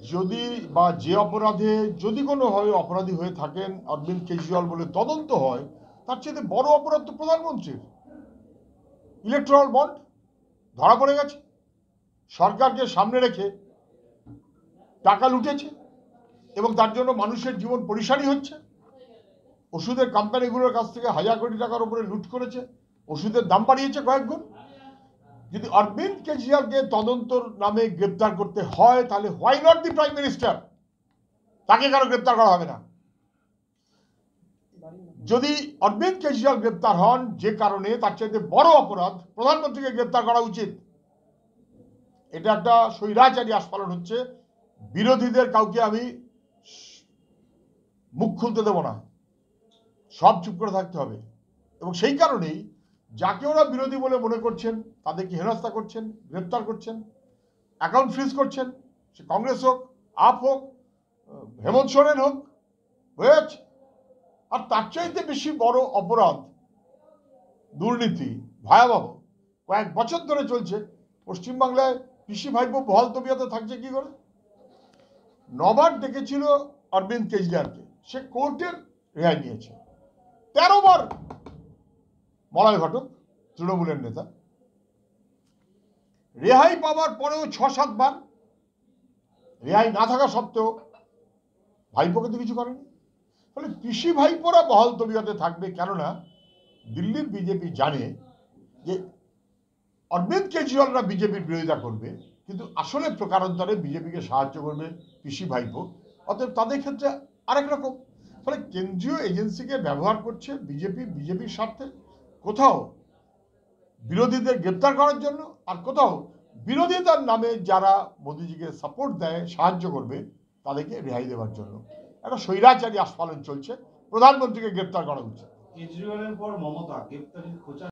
যদি বা যে অপরাধে যদি কোনোভাবে অপরাধী হয়ে থাকেন অরবিন্দ কেজরিওয়াল বলে তদন্ত হয়, তার চেয়ে বড় অপরাধ তো প্রধানমন্ত্রীর। ইলেকট্রাল বন্ড ধরা পড়ে গেছে, সরকারকে সামনে রেখে টাকা লুটেছে এবং তার জন্য মানুষের জীবন পরিশানি হচ্ছে। ওষুধের কোম্পানিগুলোর কাছ থেকে হাজার কোটি টাকার উপরে লুট করেছে, ওষুধের দাম বাড়িয়েছে কয়েক গুণ। যদি অরবিন্দ কেজরিওয়ালকে তদন্তর নামে গ্রেপ্তার করতে হয়, তাহলে why not the prime minister? তাকে কেন গ্রেপ্তার করা হবে না? যদি অরবিন্দ কেজরিওয়াল গ্রেপ্তার হন যে কারণে, তার চাইতে বড় অপরাধ প্রধানমন্ত্রীকে গ্রেপ্তার করা উচিত। এটা একটা স্বৈরাচারী আস্ফালন হচ্ছে। বিরোধীদের কাউকে আমি মুখ খুলতে দেব না, সব চুপ করে থাকতে হবে। এবং সেই কারণেই যাকে ওরা বিরোধী বলে মনে করছেন তাদেরকে হেনস্থা করছেন, গ্রেপ্তার করছেন, অ্যাকাউন্ট ফ্রিজ করছেন। সে কংগ্রেস হোক, আপ হোক, হেমন্ত সোরেন হোক, হয়েছে। আর তার চাইতে বেশি বড় অপরাধ দুর্নীতি, ভয়াবহ, কয়েক বছর ধরে চলছে। পশ্চিমবাংলায় পিসি ভাইপো বহাল তবিয়তে থাকছে কি করে? নবার ডেকেছিল অরবিন্দ কেজরিওয়ালকে, সে কোর্টের রেহাই নিয়েছে। 13 বার মলয় ঘটক, তৃণমূলের নেতা, রেহাই পাওয়ার পরেও 6-7 বার রেহাই না থাকা সত্ত্বেও ভাইপোকে তো কিছু করেনি। ফলে পিসি ভাইপোরা বহাল তবিয়তে থাকবে, কেননা দিল্লির বিজেপি জানে যে অরবিন্দ কেজরিওয়ালরা বিজেপির বিরোধিতা করবে, কিন্তু আসলে প্রকারান্তরে বিজেপিকে সাহায্য করবে পিসি ভাইপো। অতএব তাদের ক্ষেত্রে আরেক রকম। ফলে কেন্দ্রীয় এজেন্সিকে ব্যবহার করছে বিজেপির স্বার্থে, কোথাও বিরোধীদের গ্রেপ্তার করার জন্য, আর কোথাও বিরোধিতার নামে যারা মোদিজিকে সাপোর্ট দেয়, সাহায্য করবে, তাদেরকে রেহাই দেওয়ার জন্য। একটা স্বৈরাচারী আস্ফালন চলছে। প্রধানমন্ত্রীকে গ্রেপ্তার করা উচিত। কেজরিওয়ালের পর মমতা গ্রেপ্তারির খোঁচা